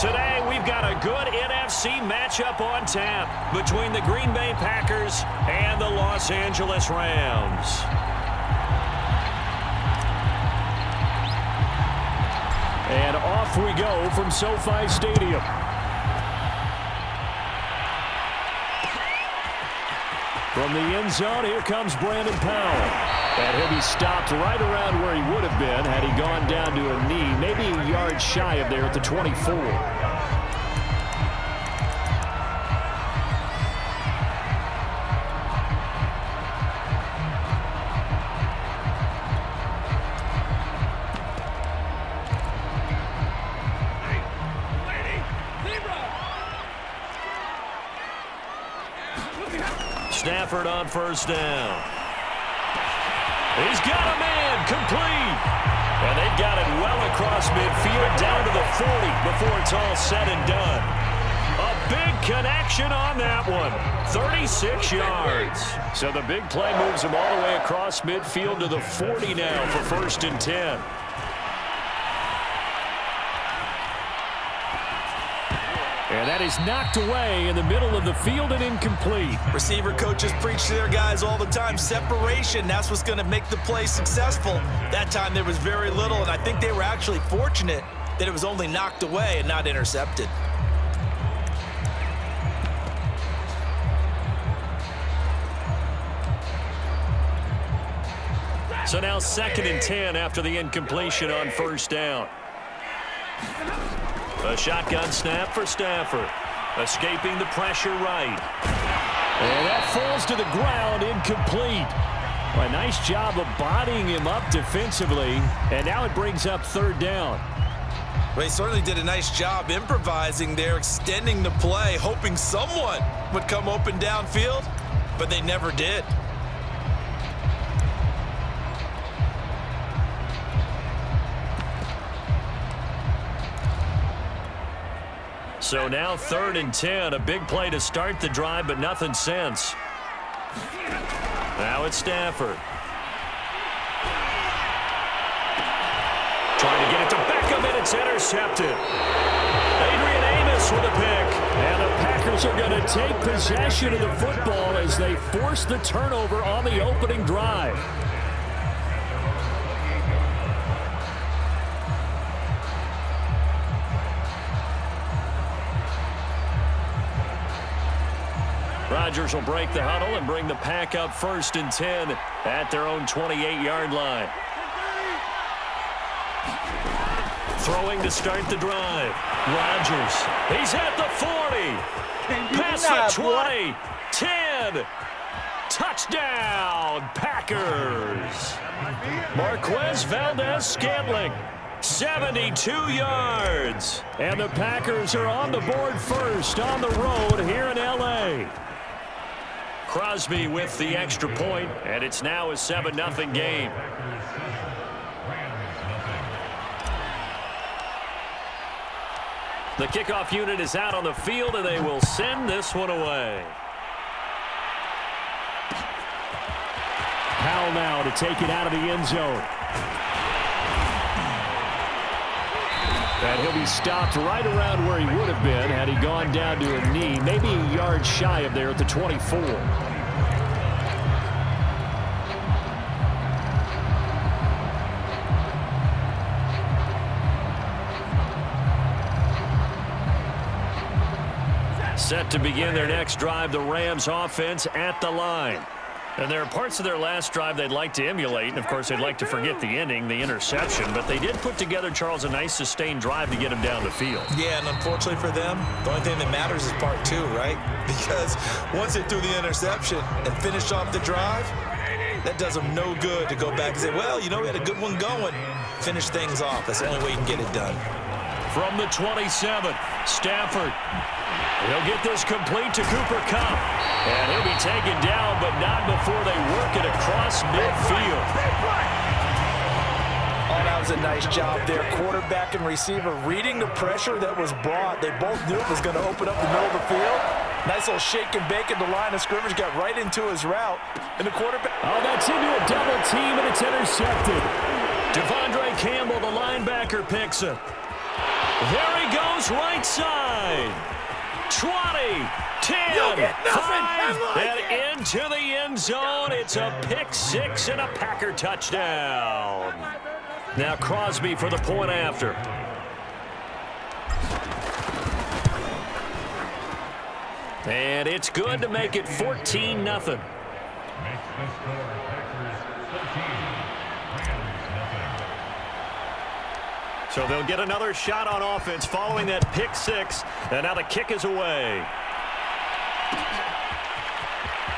Today, we've got a good NFC matchup on tap between the Green Bay Packers and the Los Angeles Rams. And off we go from SoFi Stadium. From the end zone, here comes Brandon Powell. And he'll be stopped right around where he would have been had he gone down to a knee, maybe a yard shy of there at the 24. Stafford on first down. He's got a man complete. And they've got it well across midfield down to the 40 before it's all said and done. A big connection on that one. 36 yards. So the big play moves him all the way across midfield to the 40 now for 1st and 10. And that is knocked away in the middle of the field and incomplete. Receiver coaches preach to their guys all the time. Separation, that's what's going to make the play successful. That time there was very little, and I think they were actually fortunate that it was only knocked away and not intercepted. So now 2nd and 10 after the incompletion on first down. A shotgun snap for Stafford. Escaping the pressure right. And that falls to the ground, incomplete. Well, a nice job of bodying him up defensively. And now it brings up 3rd down. Well, he certainly did a nice job improvising there, extending the play, hoping someone would come open downfield, but they never did. So now 3rd and 10, a big play to start the drive, but nothing since. Now it's Stafford. Trying to get it to Beckham, and it's intercepted. Adrian Amos with a pick. And the Packers are going to take possession of the football as they force the turnover on the opening drive. Rodgers will break the huddle and bring the Pack up 1st and 10 at their own 28-yard line. Throwing to start the drive. Rodgers, he's at the 40. Past the 20. 10. Touchdown, Packers. Marquez Valdez-Scantling, 72 yards. And the Packers are on the board first on the road here in L.A. Crosby with the extra point, and it's now a 7-0 game. The kickoff unit is out on the field, and they will send this one away. Powell now to take it out of the end zone. And he'll be stopped right around where he would have been had he gone down to a knee, maybe a yard shy of there at the 24. Set to begin their next drive, the Rams offense at the line. And there are parts of their last drive they'd like to emulate, and of course they'd like to forget the ending, the interception, but they did put together, Charles, a nice sustained drive to get him down the field. Yeah, and unfortunately for them, the only thing that matters is part 2, right? Because once they threw the interception and finished off the drive, that does them no good to go back and say, well, you know, we had a good one going. Finish things off. That's the only way you can get it done. From the 27, Stafford. He'll get this complete to Cooper Kupp. And he'll be taken down, but not before they work it across midfield. Oh, that was a nice job there. Quarterback and receiver reading the pressure that was brought. They both knew it was going to open up the middle of the field. Nice little shake and bake at the line of scrimmage. Got right into his route. And the quarterback... Oh, that's into a double team, and it's intercepted. Devondre Campbell, the linebacker, picks it. There he goes right side. 20, 10, 5, and into the end zone. It's a pick six and a Packer touchdown. Now Crosby for the point after. And it's good to make it 14-0. So they'll get another shot on offense following that pick six. And now the kick is away.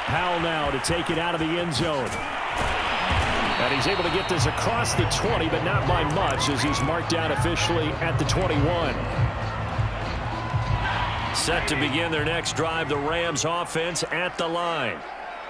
Powell now to take it out of the end zone. And he's able to get this across the 20, but not by much as he's marked down officially at the 21. Set to begin their next drive, the Rams offense at the line.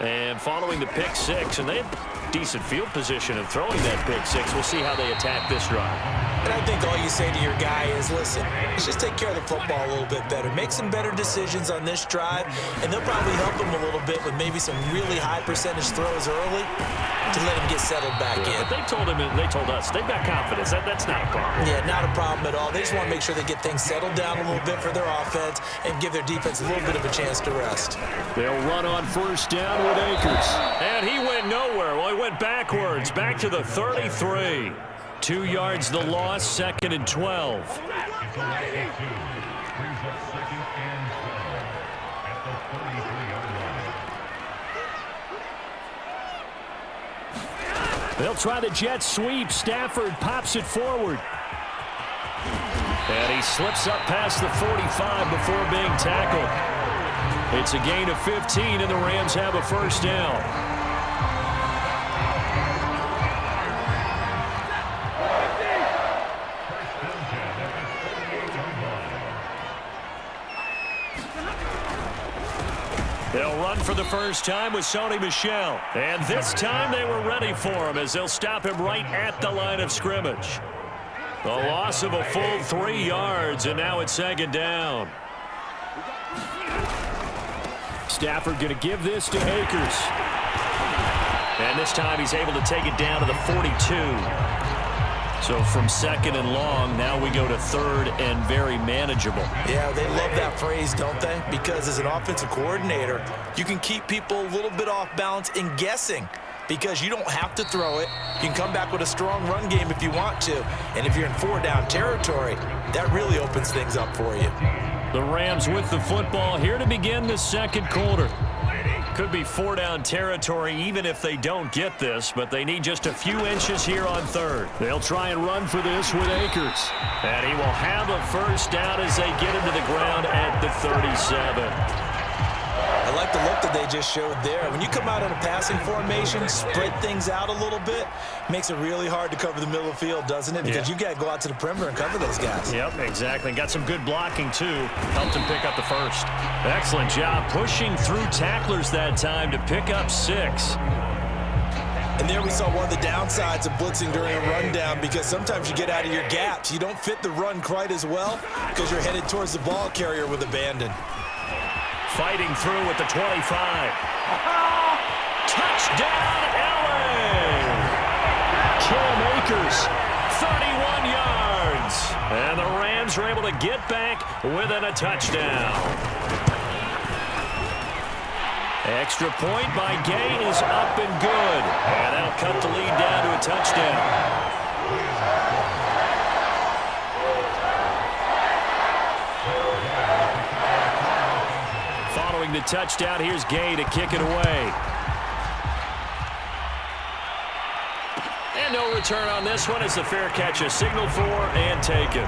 And following the pick six, and they have decent field position of throwing that pick six. We'll see how they attack this drive. And I think all you say to your guy is, listen, let's just take care of the football a little bit better. Make some better decisions on this drive, and they'll probably help him a little bit with maybe some really high percentage throws early to let him get settled back in. But they told him, and they told us, they've got confidence. That's not a problem. Yeah, not a problem at all. They just want to make sure they get things settled down a little bit for their offense and give their defense a little bit of a chance to rest. They'll run on first down with Akers. And he went nowhere. Well, he went backwards, back to the 33. 2 yards the loss, 2nd and 12. They'll try the jet sweep. Stafford pops it forward. And he slips up past the 45 before being tackled. It's a gain of 15, and the Rams have a first down. They'll run for the first time with Sony Michel. And this time they were ready for him as they'll stop him right at the line of scrimmage. The loss of a full 3 yards, and now it's 2nd down. Stafford going to give this to Akers. And this time he's able to take it down to the 42. So from 2nd and long, now we go to 3rd and very manageable. Yeah, they love that phrase, don't they? Because as an offensive coordinator, you can keep people a little bit off balance and guessing because you don't have to throw it. You can come back with a strong run game if you want to. And if you're in 4-down territory, that really opens things up for you. The Rams with the football here to begin the 2nd quarter. Could be 4-down territory even if they don't get this, but they need just a few inches here on 3rd. They'll try and run for this with Akers. And he will have a first down as they get him to the ground at the 37. I like the look that they just showed there. When you come out in a passing formation, spread things out a little bit, makes it really hard to cover the middle of the field, doesn't it? Because you got to go out to the perimeter and cover those guys. Yep, exactly. Got some good blocking, too. Helped him pick up the first. Excellent job pushing through tacklers that time to pick up 6. And there we saw one of the downsides of blitzing during a rundown because sometimes you get out of your gaps. You don't fit the run quite as well because you're headed towards the ball carrier with abandon. Fighting through with the 25. Touchdown, LA! Cam Akers. 31 yards. And the Rams are able to get back within a touchdown. Extra point by Gay is up and good. And that'll cut the lead down to a touchdown. Following the touchdown, here's Gay to kick it away. And no return on this one as the fair catch is signaled for and taken.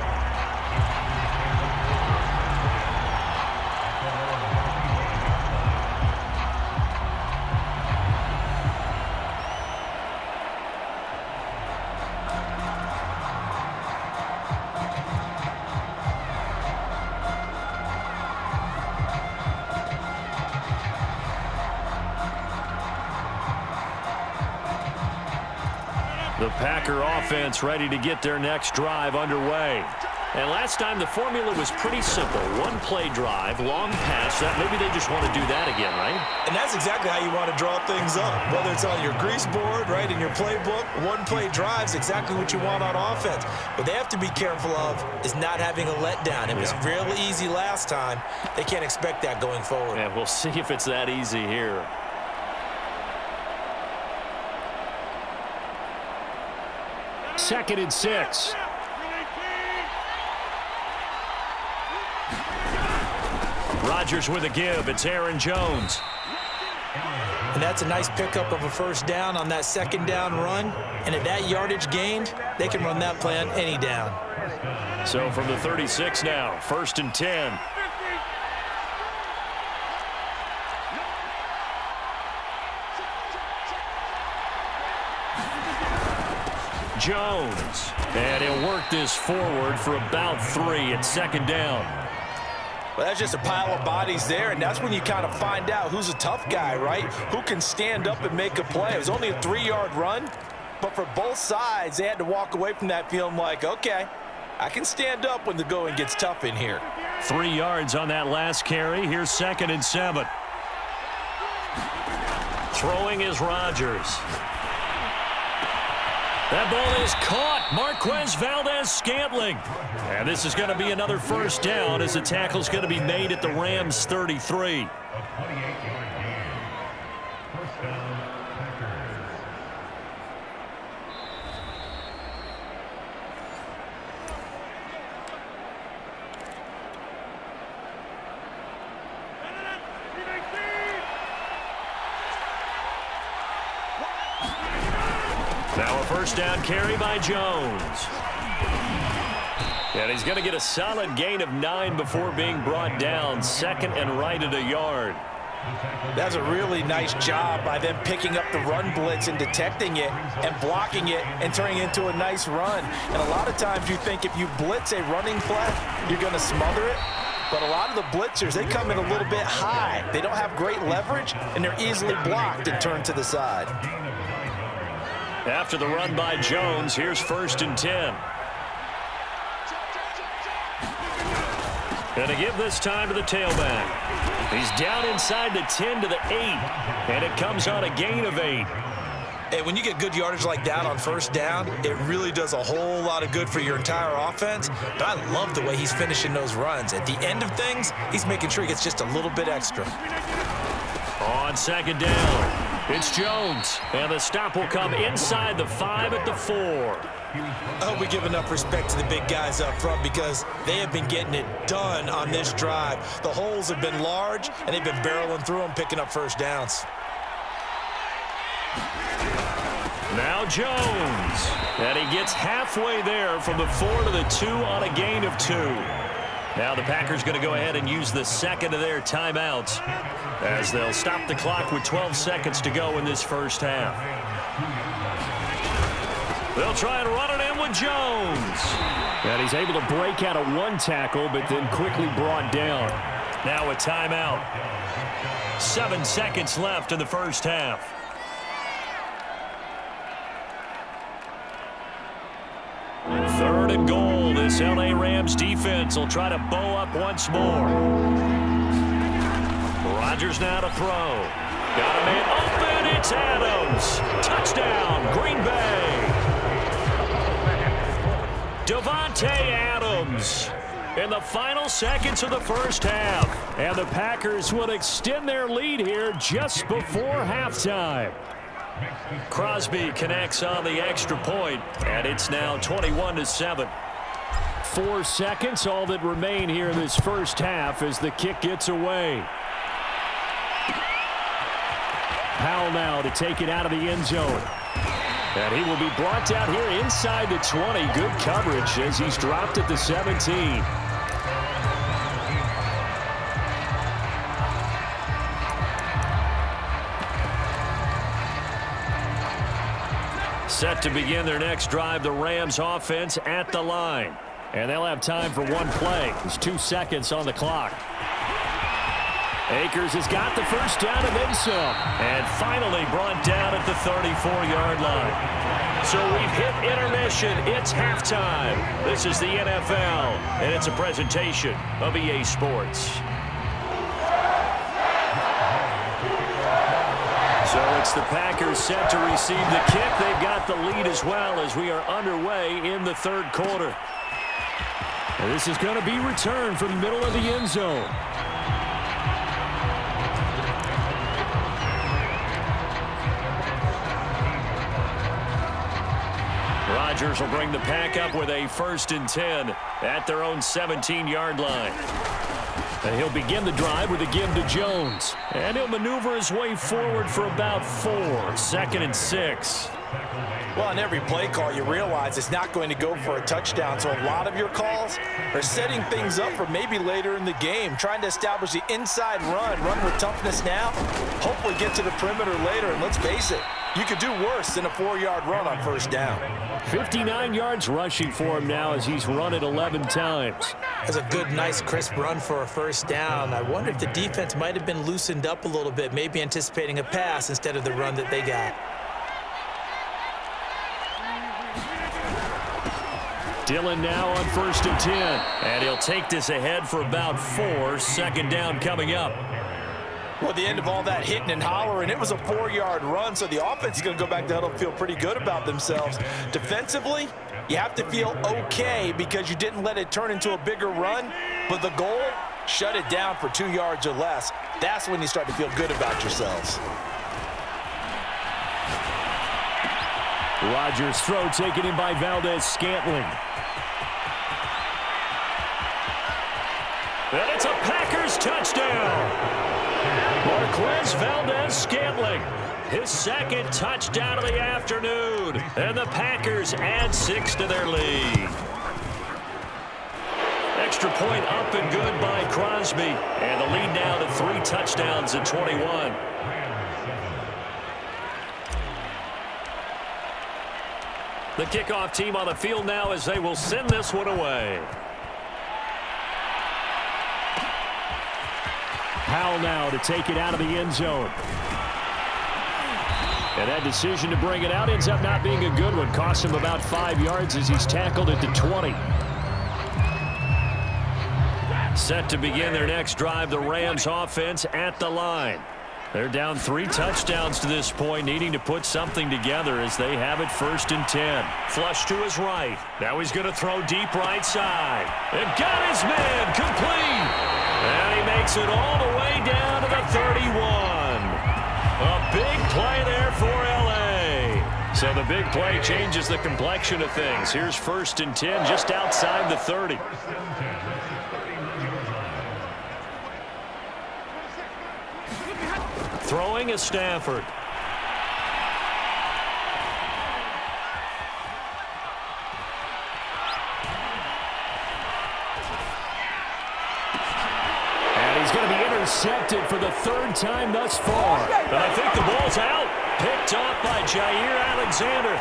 The Packer offense ready to get their next drive underway. And last time the formula was pretty simple. One play drive, long pass. That maybe they just want to do that again, right? And that's exactly how you want to draw things up. Whether it's on your grease board, right, in your playbook, one play drive is exactly what you want on offense. What they have to be careful of is not having a letdown. It was real easy last time. They can't expect that going forward. And we'll see if it's that easy here. Second and 6. Rodgers with a give. It's Aaron Jones. And that's a nice pickup of a first down on that second down run. And at that yardage gained, they can run that play on any down. So from the 36 now, 1st and 10. Jones. And he'll work this forward for about 3 at second down. Well, that's just a pile of bodies there, and that's when you kind of find out who's a tough guy, right? Who can stand up and make a play. It was only a 3-yard run, but for both sides, they had to walk away from that feeling like, okay, I can stand up when the going gets tough in here. 3 yards on that last carry. Here's 2nd and 7. Throwing is Rodgers. That ball is caught. Marquez Valdes-Scantling. And this is going to be another first down as the tackle's going to be made at the Rams 33. Now a first down carry by Jones. And he's going to get a solid gain of 9 before being brought down. 2nd and right at a yard. That's a really nice job by them picking up the run blitz and detecting it and blocking it and turning it into a nice run. And a lot of times you think if you blitz a running play, you're going to smother it. But a lot of the blitzers, they come in a little bit high. They don't have great leverage, and they're easily blocked and turned to the side. After the run by Jones, here's 1st and 10. Going to give this time to the tailback. He's down inside the 10 to the 8, and it comes on a gain of 8. Hey, when you get good yardage like that on first down, it really does a whole lot of good for your entire offense. But I love the way he's finishing those runs. At the end of things, he's making sure he gets just a little bit extra. On 2nd down, it's Jones, and the stop will come inside the 5 at the 4. I hope we give enough respect to the big guys up front because they have been getting it done on this drive. The holes have been large, and they've been barreling through them, picking up first downs. Now Jones, and he gets halfway there from the 4 to the 2 on a gain of 2. Now the Packers going to go ahead and use the second of their timeouts as they'll stop the clock with 12 seconds to go in this first half. They'll try and run it in with Jones. And he's able to break out of one tackle, but then quickly brought down. Now a timeout. 7 seconds left in the first half. Third and goal. This L.A. Rams defense will try to bow up once more. Rodgers now to throw. Got a man open. It's Adams. Touchdown, Green Bay. Davante Adams in the final seconds of the first half. And the Packers will extend their lead here just before halftime. Crosby connects on the extra point, and it's now 21-7. 4 seconds, all that remain here in this first half as the kick gets away. Powell now to take it out of the end zone. And he will be brought down here inside the 20. Good coverage as he's dropped at the 17. Set to begin their next drive, the Rams offense at the line. And they'll have time for one play. There's 2 seconds on the clock. Akers has got the first down and then some. And finally brought down at the 34-yard line. So we've hit intermission. It's halftime. This is the NFL, and it's a presentation of EA Sports. So it's the Packers set to receive the kick. They've got the lead as well as we are underway in the third quarter. And this is going to be returned from the middle of the end zone. Rodgers will bring the Pack up with a 1st and 10 at their own 17-yard line. And he'll begin the drive with a give to Jones. And he'll maneuver his way forward for about 4. 2nd and 6. Well, on every play call, you realize it's not going to go for a touchdown. So a lot of your calls are setting things up for maybe later in the game, trying to establish the inside run with toughness now, hopefully get to the perimeter later. And let's face it, you could do worse than a 4-yard run on 1st down. 59 yards rushing for him now as he's run it 11 times. That's a good, nice, crisp run for a 1st down. I wonder if the defense might have been loosened up a little bit, maybe anticipating a pass instead of the run that they got. Dillon now on 1st and 10. And he'll take this ahead for about 4. 2nd down coming up. Well, at the end of all that hitting and hollering, it was a 4-yard run, so the offense is going to go back to huddle and feel pretty good about themselves. Defensively, you have to feel okay because you didn't let it turn into a bigger run, but the goal, shut it down for 2 yards or less. That's when you start to feel good about yourselves. Rodgers' throw taken in by Valdes-Scantling. And it's a Packers touchdown. Marquez Valdes-Scantling, his 2nd touchdown of the afternoon. And the Packers add 6 to their lead. Extra point up and good by Crosby. And the lead now to 3 touchdowns at 21. The kickoff team on the field now as they will send this one away. Powell now to take it out of the end zone. And that decision to bring it out ends up not being a good one. Cost him about 5 yards as he's tackled at the 20. Set to begin their next drive, the Rams offense at the line. They're down 3 touchdowns to this point, needing to put something together as they have it 1st and 10. Flush to his right. Now he's going to throw deep right side. They've got his man complete. And he makes it all the way down to the 31. A big play there for L.A. So the big play changes the complexion of things. Here's 1st and 10 just outside the 30. Throwing is Stafford. And he's going to be intercepted for the 3rd time thus far. And I think the ball's out. Picked off by Jair Alexander.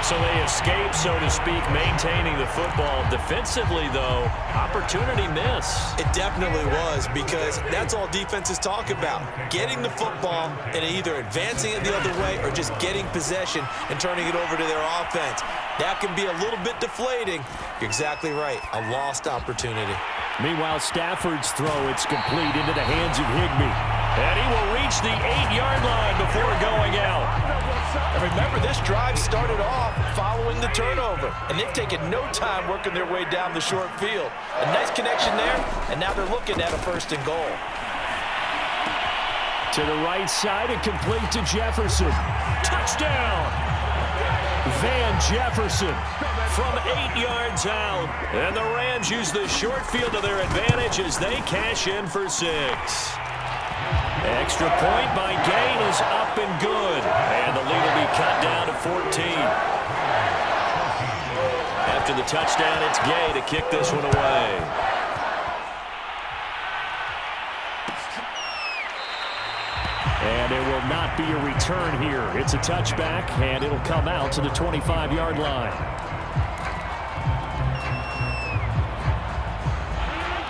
So they escape, so to speak, maintaining the football. Defensively, though, opportunity miss. It definitely was, because that's all defenses talk about. Getting the football and either advancing it the other way or just getting possession and turning it over to their offense. That can be a little bit deflating. You're exactly right. A lost opportunity. Meanwhile, Stafford's throw, it's complete into the hands of Higbee. And he will reach the 8-yard line before going out. And remember, this drive started off following the turnover, and they've taken no time working their way down the short field. A nice connection there, and now they're looking at a 1st and goal. To the right side and complete to Jefferson. Touchdown! Van Jefferson from 8 yards out. And the Rams use the short field to their advantage as they cash in for 6. Extra point by Gain is up and good. And the lead will be cut down to 14. After the touchdown, it's Gay to kick this one away. And there will not be a return here. It's a touchback, and it'll come out to the 25-yard line.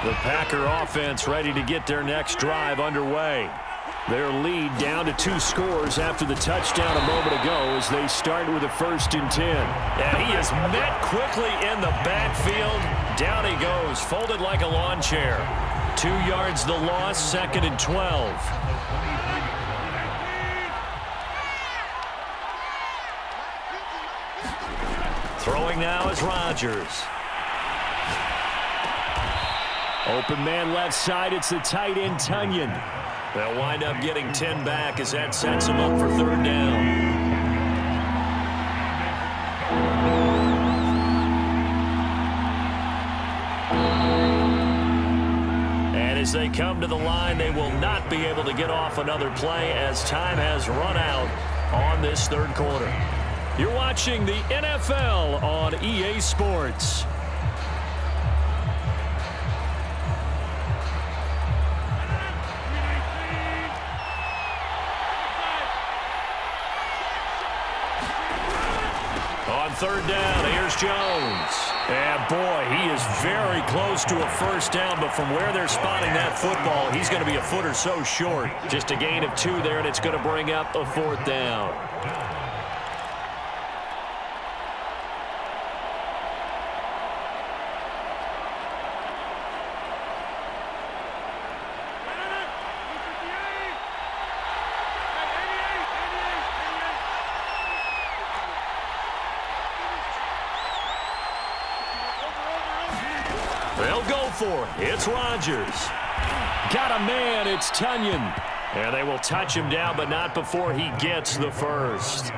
The Packer offense ready to get their next drive underway. Their lead down to 2 scores after the touchdown a moment ago as they start with a 1st and 10. And he is met quickly in the backfield. Down he goes, folded like a lawn chair. 2 yards the loss, 2nd and 12. Throwing now is Rodgers. Open man left side, it's the tight end Tonyan. They'll wind up getting 10 back as that sets them up for 3rd down. And as they come to the line, they will not be able to get off another play as time has run out on this 3rd quarter. You're watching the NFL on EA Sports. On 3rd down, here's Jones. And boy, he is very close to a 1st down, but from where they're spotting that football, he's going to be a foot or so short. Just a gain of 2 there, and it's going to bring up a 4th down. They'll go for it. It's Rodgers. Got a man, it's Tonyan. And they will touch him down, but not before he gets the 1st.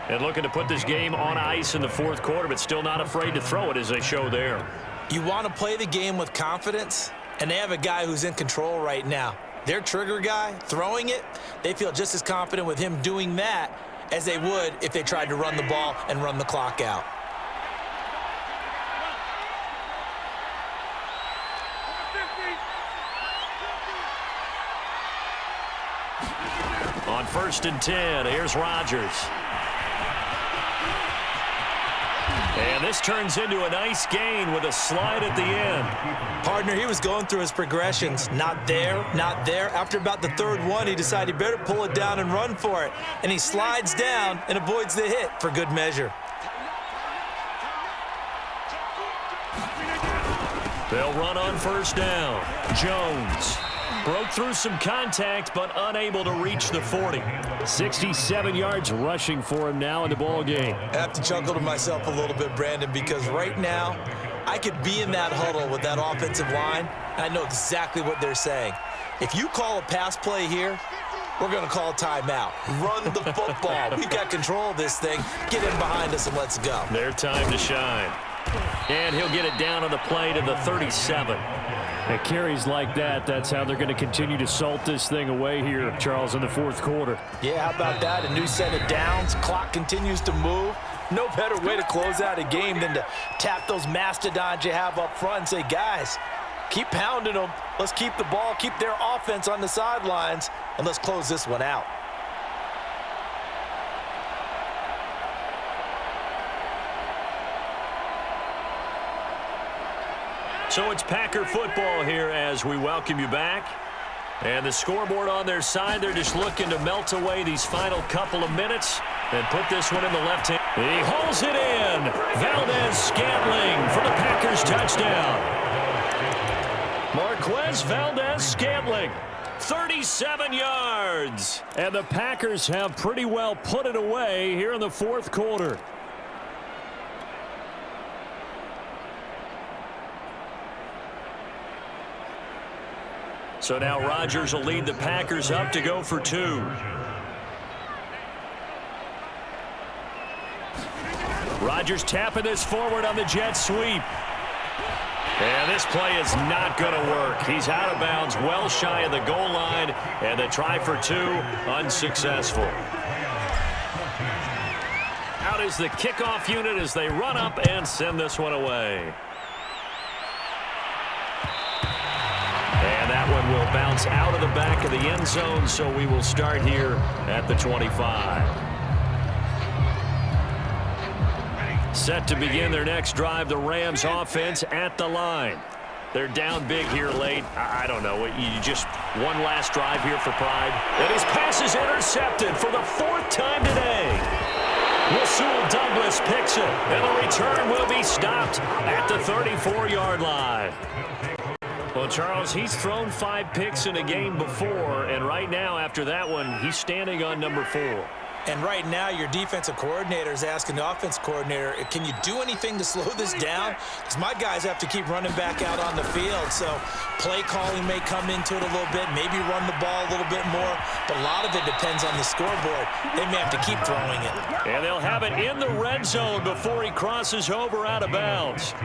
And looking to put this game on ice in the 4th quarter, but still not afraid to throw it as they show there. You want to play the game with confidence, and they have a guy who's in control right now. Their trigger guy, throwing it, they feel just as confident with him doing that as they would if they tried to run the ball and run the clock out. On 1st and 10, here's Rodgers. And this turns into a nice gain with a slide at the end. Partner, he was going through his progressions. Not there, not there. After about the 3rd one, he decided he better pull it down and run for it. And he slides down and avoids the hit for good measure. They'll run on 1st down. Jones broke through some contact, but unable to reach the 40. 67 yards rushing for him now in the ball game. I have to chuckle to myself a little bit, Brandon, because right now I could be in that huddle with that offensive line, and I know exactly what they're saying. If you call a pass play here, we're going to call a timeout. Run the football. We've got control of this thing. Get in behind us and let's go. Their time to shine. And he'll get it down on the play to the 37. At carries like that, that's how they're going to continue to salt this thing away here, Charles, in the 4th quarter. Yeah, how about that? A new set of downs. Clock continues to move. No better way to close out a game than to tap those mastodons you have up front and say, guys, keep pounding them. Let's keep the ball, keep their offense on the sidelines, and let's close this one out. So it's Packer football here as we welcome you back. And the scoreboard on their side, they're just looking to melt away these final couple of minutes and put this one in the left hand. He hauls it in. Valdes-Scantling for the Packers touchdown. Marquez Valdes-Scantling, 37 yards. And the Packers have pretty well put it away here in the 4th quarter. So now Rodgers will lead the Packers up to go for 2. Rodgers tapping this forward on the jet sweep. And this play is not going to work. He's out of bounds, well shy of the goal line, and the try for 2 unsuccessful. Out is the kickoff unit as they run up and send this one away. And that one will bounce out of the back of the end zone, so we will start here at the 25. Set to begin their next drive, the Rams offense at the line. They're down big here late. I don't know. You just one last drive here for Pride. And his pass is intercepted for the 4th time today. Rasul Douglas picks it, and the return will be stopped at the 34-yard line. Well, Charles, he's thrown 5 picks in a game before, and right now, after that one, he's standing on number 4. And right now, your defensive coordinator is asking the offense coordinator, can you do anything to slow this down? Because my guys have to keep running back out on the field. So play calling may come into it a little bit, maybe run the ball a little bit more. But a lot of it depends on the scoreboard. They may have to keep throwing it. And they'll have it in the red zone before he crosses over out of bounds.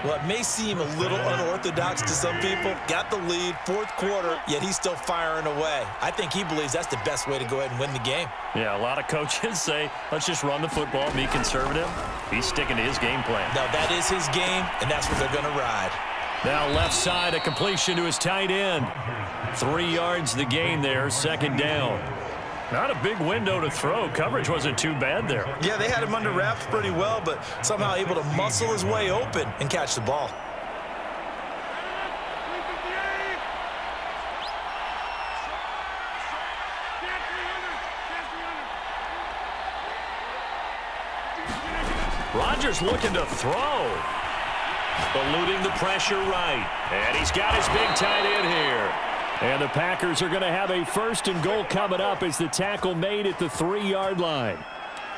Well, it may seem a little unorthodox to some people. Got the lead, 4th quarter, yet he's still firing away. I think he believes that's the best way to go ahead and win the game. Yeah, a lot of coaches say, let's just run the football, be conservative. He's sticking to his game plan. Now, that is his game, and that's what they're going to ride. Now left side, a completion to his tight end. 3 yards the gain there, 2nd down. Not a big window to throw. Coverage wasn't too bad there. Yeah, they had him under wraps pretty well, but somehow able to muscle his way open and catch the ball. Rodgers looking to throw. Eluding the pressure right. And he's got his big tight end here. And the Packers are going to have a 1st and goal coming up as the tackle made at the 3-yard line.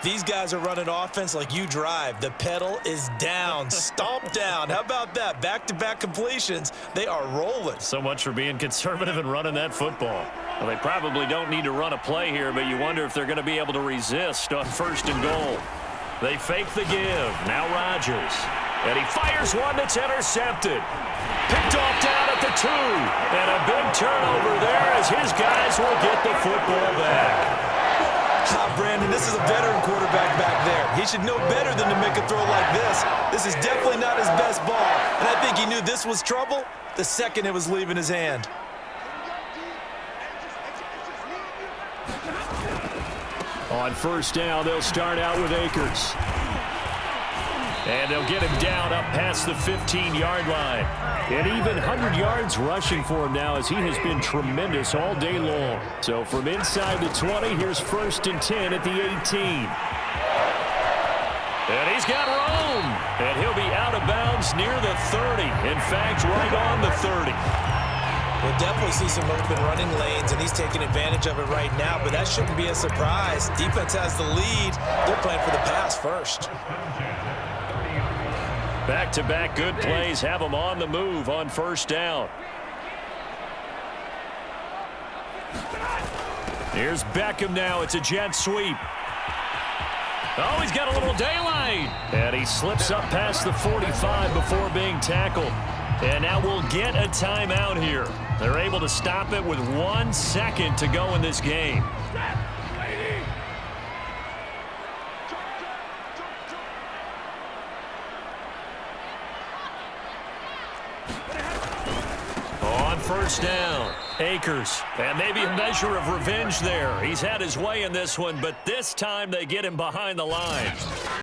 These guys are running offense like you drive. The pedal is down, stomp down. How about that? Back-to-back completions. They are rolling. So much for being conservative and running that football. Well, they probably don't need to run a play here, but you wonder if they're going to be able to resist on 1st and goal. They fake the give. Now Rodgers. And he fires one that's intercepted. Picked off down at the 2. And a big turnover there as his guys will get the football back. Brandon, this is a veteran quarterback back there. He should know better than to make a throw like this. This is definitely not his best ball. And I think he knew this was trouble the second it was leaving his hand. On 1st down, they'll start out with Akers. And they'll get him down up past the 15-yard line. And even 100 yards rushing for him now as he has been tremendous all day long. So from inside the 20, here's 1st and 10 at the 18. And he's got room. And he'll be out of bounds near the 30. In fact, right on the 30. We'll definitely see some open running lanes, and he's taking advantage of it right now, but that shouldn't be a surprise. Defense has the lead. They're playing for the pass first. Back-to-back good plays have them on the move on 1st down. Here's Beckham now. It's a jet sweep. Oh, he's got a little daylight. And he slips up past the 45 before being tackled. And now we'll get a timeout here. They're able to stop it with 1 second to go in this game. On 1st down, Akers. And maybe a measure of revenge there. He's had his way in this one, but this time they get him behind the line.